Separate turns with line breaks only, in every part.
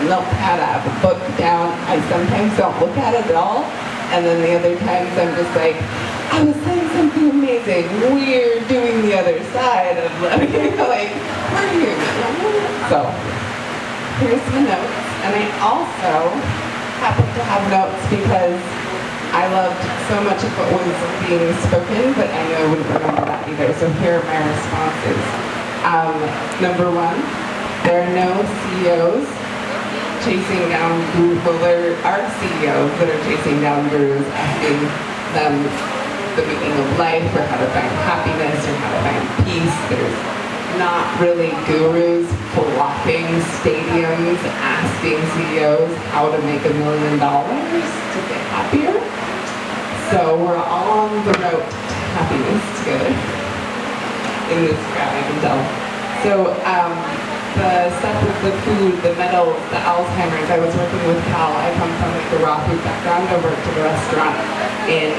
notepad, I have a book down. I sometimes don't look at it at all. And then the other times I'm just like, I was saying something amazing. We're doing the other side of like, we're here. So here's the notes. And I also happen to have notes because I loved so much of what was being spoken, but I know I wouldn't remember that either. So here are my responses. Number one, there are no CEOs chasing down gurus. Well, there are CEOs that are chasing down gurus, asking them the meaning of life, or how to find happiness, or how to find peace. There's not really gurus flocking stadiums, asking CEOs how to make $1 million to get happier. So we're all on the road to happiness together in this crowd, I can tell. So the stuff with the food, the metals, the Alzheimer's, I was working with Cal. I come from like the raw food background. I worked at a restaurant in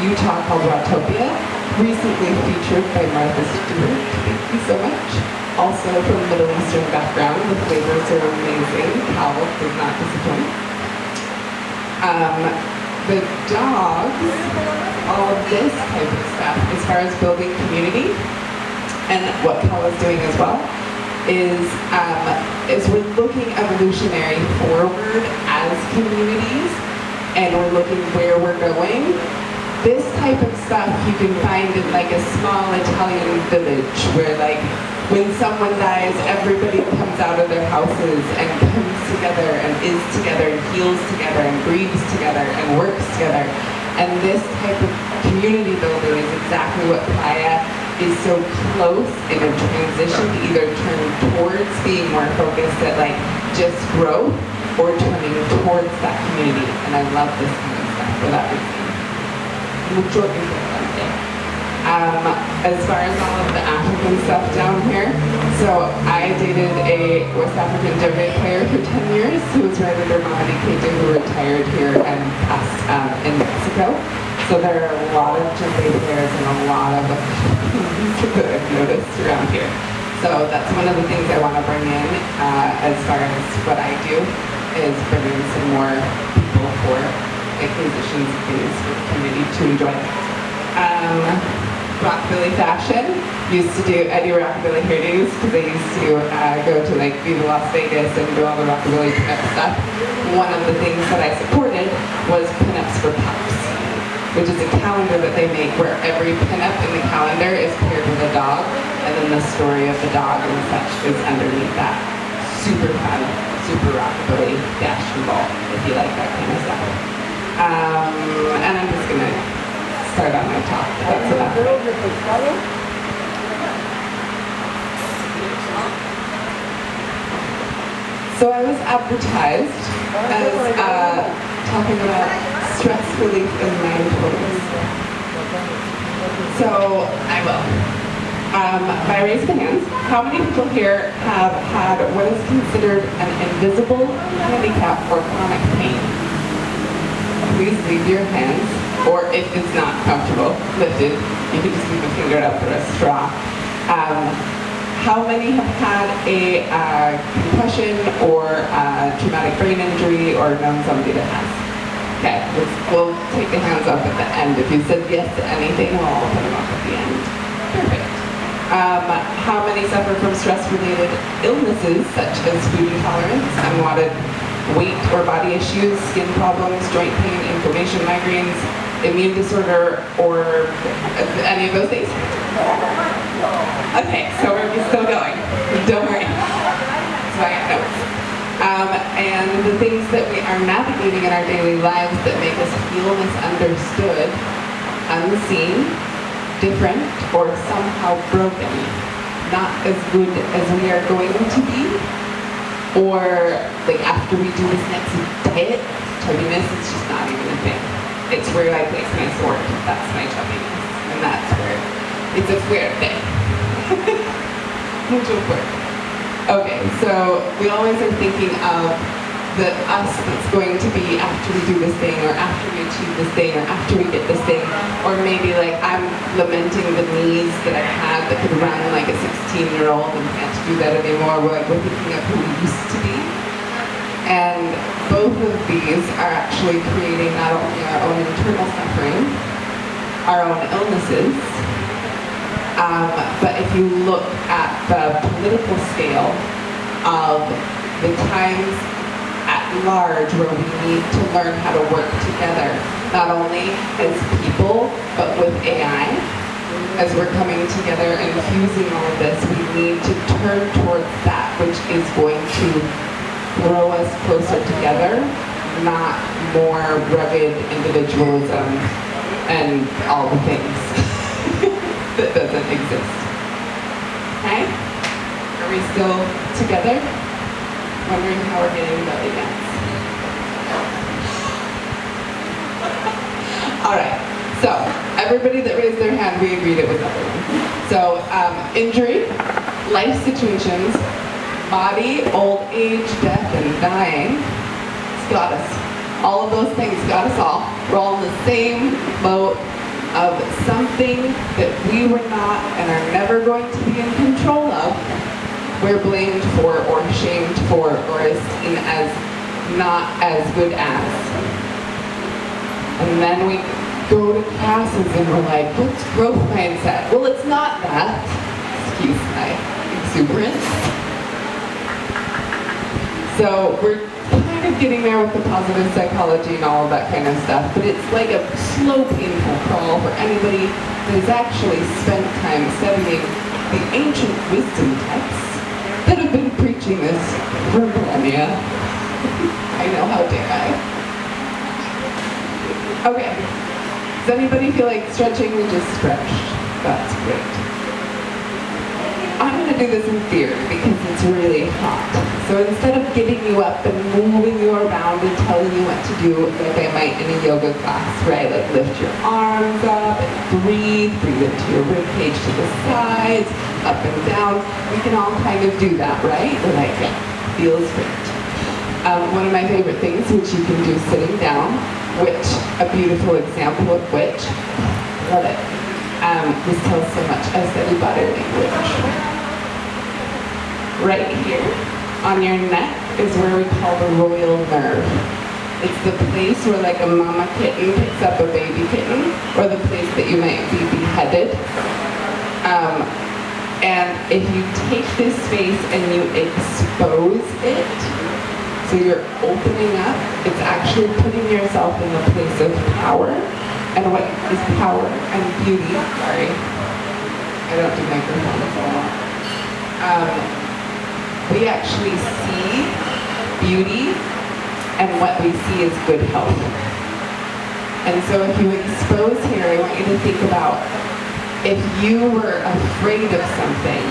Utah called Rawtopia, recently featured by Martha Stewart. Thank you so much. Also from a Middle Eastern background, the flavors are amazing. Cal does not disappoint. The dogs, all of this type of stuff, as far as building community, and what Cal is doing as well, is we're looking evolutionary forward as communities, and we're looking where we're going. This type of stuff you can find in like a small Italian village where like when someone dies, everybody comes out of their houses and comes together and is together and heals together and grieves together and works together. And this type of community building is exactly what Playa is so close in a transition to either turn towards being more focused at like just growth or turning towards that community. And I love this kind of stuff for that reason. Mucho importante. As far as all of the African stuff down here, so I dated a West African djembe player for 10 years who was married to Mamadi Keita, who retired here and passed in Mexico. So there are a lot of djembe players and a lot of things that I've noticed around here. So that's one of the things I want to bring in as far as what I do, is bring in some more people for like musicians and things for the community to enjoy. Rockabilly fashion. I do rockabilly hairdos because I used to go to like Viva Las Vegas and do all the rockabilly pinup stuff. One of the things that I supported was Pinups for Pups, which is a calendar that they make where every pinup in the calendar is paired with a dog, and then the story of the dog and such is underneath that. Super fun, super rockabilly dash and ball, if you like that kind of stuff. And I'm just gonna start on my talk. That's enough. So I was advertised as talking about stress relief and mindfulness. So I will. By raise of hands, how many people here have had what is considered an invisible handicap or chronic pain? Please leave your hands, or if it's not comfortable, lifted. You can just leave a finger up or a straw. How many have had a concussion or a traumatic brain injury or known somebody that has? Okay, we'll take the hands up at the end. If you said yes to anything, we'll all put them up at the end. Perfect. How many suffer from stress-related illnesses such as food intolerance, unwanted weight or body issues, skin problems, joint pain, inflammation, migraines, immune disorder, or any of those things? Okay, so we're still going. Don't worry. So I got notes. And the things that we are navigating in our daily lives that make us feel misunderstood, unseen, different, or somehow broken, not as good as we are going to be, or like after we do this next diet, chubbiness is just not even a thing. It's where I place my sword. That's my chubbiness, and that's where it's a weird thing. Mucho fuerte. Okay, so we always are thinking of the us that's going to be after we do this thing, or after we achieve this thing, or after we get this thing, or maybe like I'm lamenting the knees that I had that could run like a 16-year-old and can't do that anymore. We're thinking of who we used to be. both of these are actually creating not only our own internal suffering, our own illnesses, but if you look at the political scale of the times at large where we need to learn how to work together, not only as people, but with AI, as we're coming together and fusing all of this, we need to turn towards that which is going to grow us closer together, not more rugged individualism and all the things that doesn't exist. Okay? Are we still together? Wondering how we're getting belly dance. All right. So everybody that raised their hand, we agreed it was everyone. So injury, life situations, body, old age, death, and dying. It's got us. All of those things got us all. We're all in the same boat of something that we were not and are never going to be in control of. We're blamed for or shamed for or is seen as not as good as. And then we go to classes and we're like, what's growth mindset? Well, it's not that. Excuse my exuberance. So we're kind of getting there with the positive psychology and all of that kind of stuff, but it's like a slow, painful crawl for anybody that has actually spent time studying the ancient wisdom texts that have been preaching this for millennia. I know, how dare I? Okay. Does anybody feel like stretching? We just stretched. That's great. I'm going to do this in fear because it's really hot. So instead of getting you up and moving you around and telling you what to do, like I might in a yoga class, right? Like lift your arms up and breathe into your rib cage to the sides, up and down. We can all kind of do that, right? We're like, yeah, feels great. One of my favorite things, which you can do sitting down, which a beautiful example of which, love it. This tells so much. I study body language. Right here on your neck is where we call the royal nerve. It's the place where like a mama kitten picks up a baby kitten, or the place that you might be beheaded. And if you take this space and you expose it, so you're opening up, it's actually putting yourself in the place of power. And what is power and beauty? Sorry, I don't do microphones a lot. We actually see beauty, and what we see is good health. And so if you expose here, I want you to think about if you were afraid of something,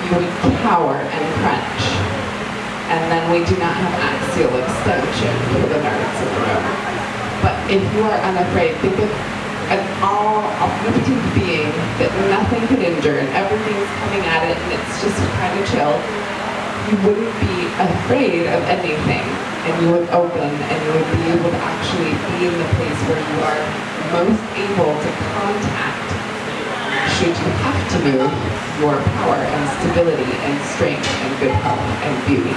you would cower and crunch. And then we do not have axial extension for the nerves in the room. But if you are unafraid, think of an omnipotent being that nothing could injure and everything's coming at it and it's just kind of chill. You wouldn't be afraid of anything, and you would open and you would be able to actually be in the place where you are most able to contact, should you have to move, your power and stability and strength and good health and beauty.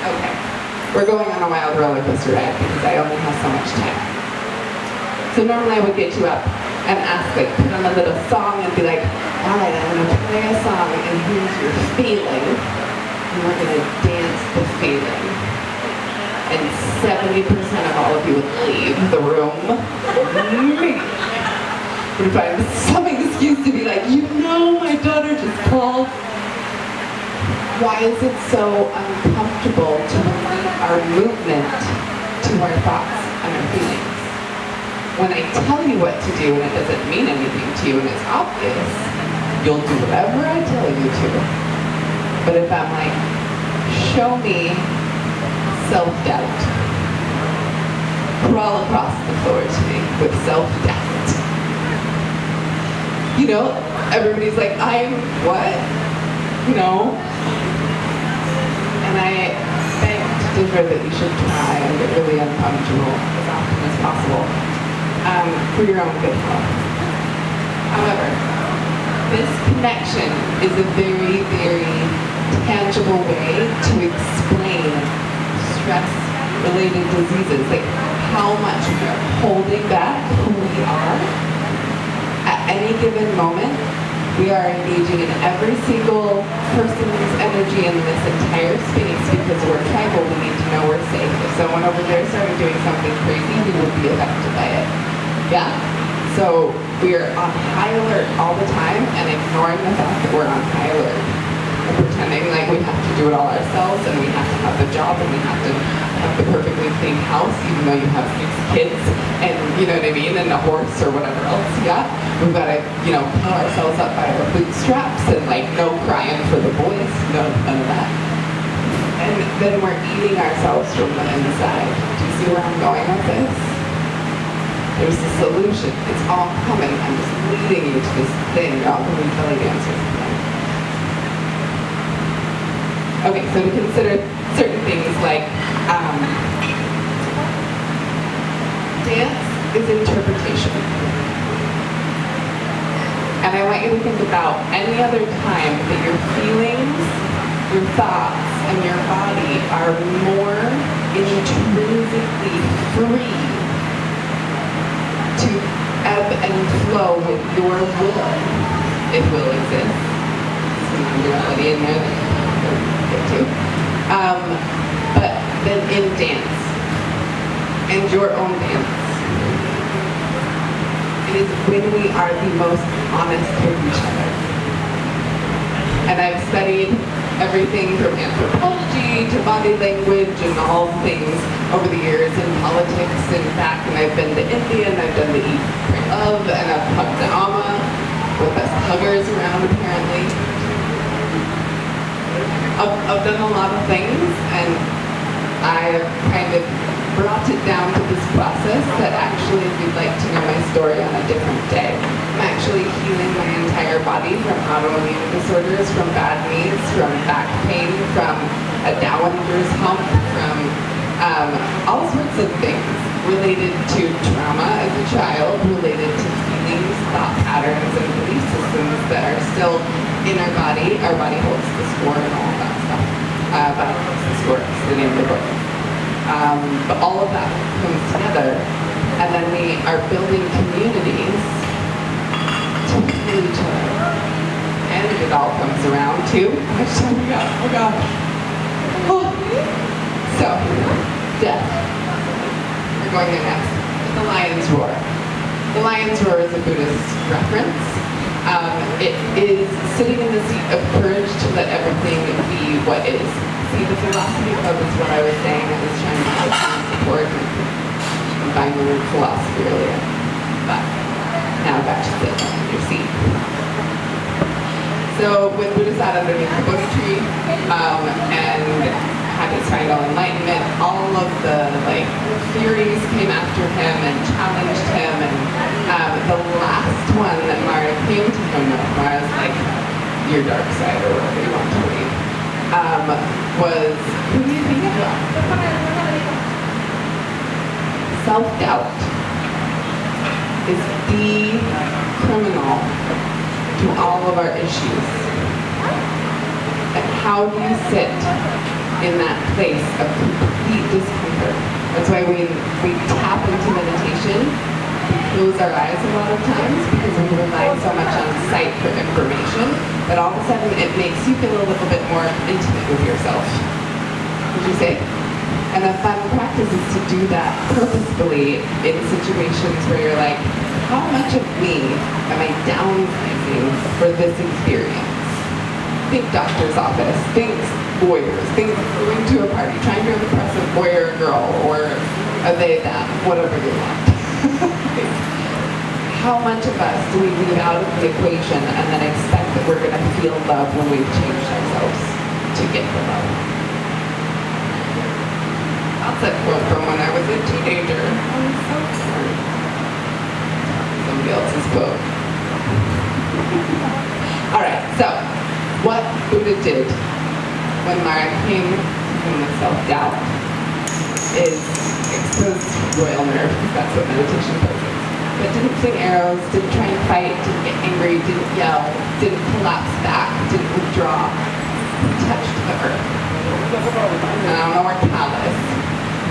Okay, we're going on a wild roller coaster ride because I only have so much time. So normally I would get you up and ask, like, put on a little song and be like, all right, I'm going to play a song and here's your feeling, and we're going to dance the feeling. And 70% of all of you would leave the room. Would find some excuse to be like, you know, my daughter just called. Why is it so uncomfortable to relate our movement to our thoughts and our feelings? When I tell you what to do and it doesn't mean anything to you and it's obvious, you'll do whatever I tell you to. But if I'm like, show me self-doubt, crawl across the floor to me with self-doubt. You know, everybody's like, I'm what? No. And I beg to differ that you should try and get really uncomfortable as often as possible for your own good health. However, this connection is a very, very tangible way to explain stress-related diseases, like how much we are holding back who we are. At any given moment, we are engaging in every single person's energy in this entire space because we're tribal. We need to know we're safe. If someone over there started doing something crazy, we would be affected by it. Yeah? So we're on high alert all the time and ignoring the fact that we're on high alert. And pretending like we have to do it all ourselves and we have to have the job and we have to have the perfectly clean house even though you have 6 kids and you know what I mean, and a horse or whatever else, yeah? We've got to, you know, pull ourselves up by our bootstraps and like no crying for the boys, no, none of that. And then we're eating ourselves from the inside. Do you see where I'm going with this? There's a solution. It's all coming. I'm just leading you to this thing. Y'all can be belly dancers. Okay, so to consider certain things like dance is interpretation. And I want you to think about any other time that your feelings, your thoughts, and your body are more intrinsically free to ebb and flow with your will, if will exists. Some non-duality in there that we'll get to. But then in dance, and your own dance, it is when we are the most honest with each other. And I've studied everything from anthropology to body language and all things over the years in politics and back, and I've been to India and I've done the Eat, Pray, Love, and I've hugged the Amma with us huggers around apparently. I've done a lot of things and I've kind of brought it down to this process that actually, if you'd like to know my story on a different day, I'm actually healing my entire body from autoimmune disorders, from bad knees, from back pain, from a Dowager's hump, from all sorts of things related to trauma as a child, related to feelings, thought patterns, and belief systems that are still in our body. Our body holds the score and all that stuff. Body holds the score is the name of the book. But all of that comes together, and then we are building communities to heal each other. And it all comes around to, how much time we got? Oh gosh. Oh. So, death. We're going there next. The lion's roar. The lion's roar is a Buddhist reference. It is sitting in the seat of courage to let everything be what is. See, the philosophy club is what I was saying. I was trying to support and find the word philosophy earlier. But now I've got you sit in your seat. So when Buddha sat underneath the Bodhi tree and had his final enlightenment, all of the theories came after him and challenged him, and the last one that Mara came to him with, Mara's like, your dark side or whatever you want to believe, was, who do you think it was? Self-doubt is the criminal to all of our issues. And how do you sit in that place of complete discomfort? That's why we tap into meditation, close our eyes a lot of times because we rely so much on sight for information, but all of a sudden it makes you feel a little bit more intimate with yourself. Would you say? And a fun practice is to do that purposefully in situations where you're like, how much of me am I downsizing for this experience? Think doctor's office, think voyeurs, think going to a party, trying to impress a boy or a girl, or a they, them, whatever you want. How much of us do we leave out of the equation and then expect that we're going to feel love when we've changed ourselves to get the love? That's a quote from when I was a teenager. I'm so sorry. Somebody else's quote. All right, so what Buddha did when Mara came from the self-doubt is expose royal nerve, because that's what meditation poses. But didn't sling arrows, didn't try and fight, didn't get angry, didn't yell, didn't collapse back, didn't withdraw. He touched and I don't know where Cal is.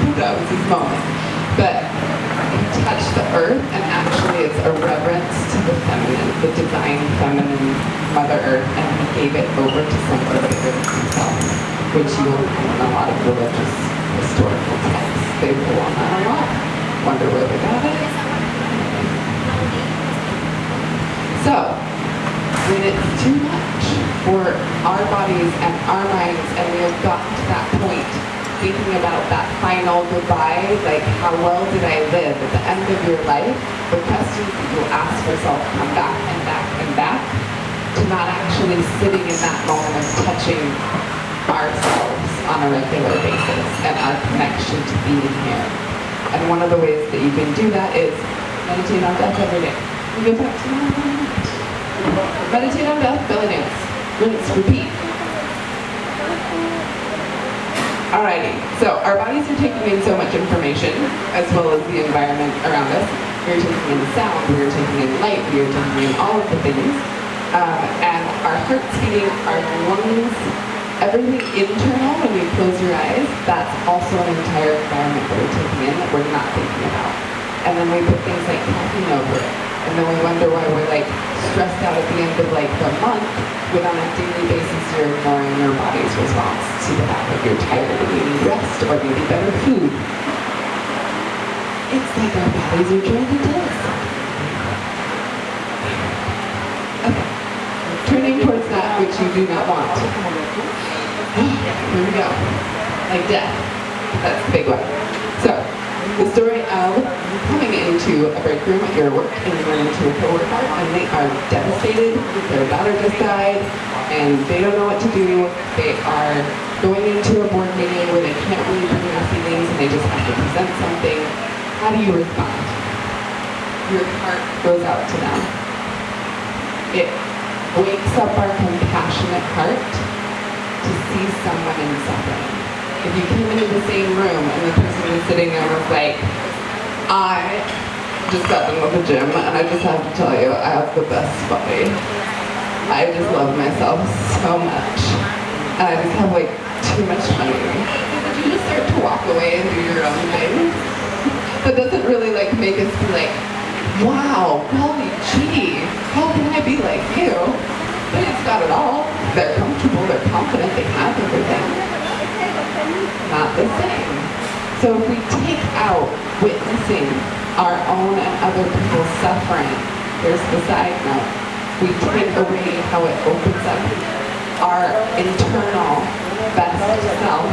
Who knows his moment? But he touched the earth, and actually it's a reverence to the feminine, the divine feminine Mother Earth, and he gave it over to someone bigger than himself, which you will find in a lot of religious historical texts. They pull on that a lot. Wonder where they got it. So, when it's too much for our bodies and our minds, and we have gotten to that point, thinking about that final goodbye, like how well did I live at the end of your life, the questions that you'll ask yourself come back and back and back, to not actually sitting in that moment of touching ourselves on a regular basis and our connection to being here. And one of the ways that you can do that is meditate on death every day. You go back to meditate on death, belly dance, rinse, repeat. Alrighty, so our bodies are taking in so much information, as well as the environment around us. We are taking in sound, we are taking in light, we are taking in all of the things. And our heart's beating, our lungs, everything internal when you close your eyes, that's also an entire environment that we're taking in that we're not thinking about. And then we put things like caffeine over it. And then we wonder why we're like stressed out at the end of like the month, when on a daily basis you're ignoring your body's response to the fact that you're tired and you need rest or maybe better food. It's like our bodies are trying to tell us something. Okay, turning towards that which you do not want. Here we go. Like death. That's the big one. So, the story of coming into a break room at your work and you run into a coworker and they are devastated, their daughter just died, and they don't know what to do. They are going into a board meeting where they can't really bring their feelings and they just have to present something. How do you respond? Your heart goes out to them. It wakes up our compassionate heart to see someone in suffering. If you came into the same room and the person was sitting there was like, I just got done with the gym and I just have to tell you, I have the best body. I just love myself so much. And I just have like too much money. Did you just start to walk away and do your own thing? That doesn't really like make us be like, wow, golly gee, how can I be like you? But it's got it all. They're comfortable, they're confident, they have everything. Not the same. So if we take out witnessing our own and other people's suffering, here's the side note, we take away how it opens up our internal best self,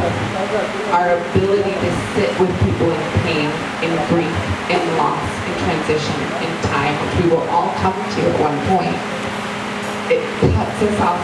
our ability to sit with people in pain, in grief, in loss, in transition, in time, which we will all come to at one point. It cuts us off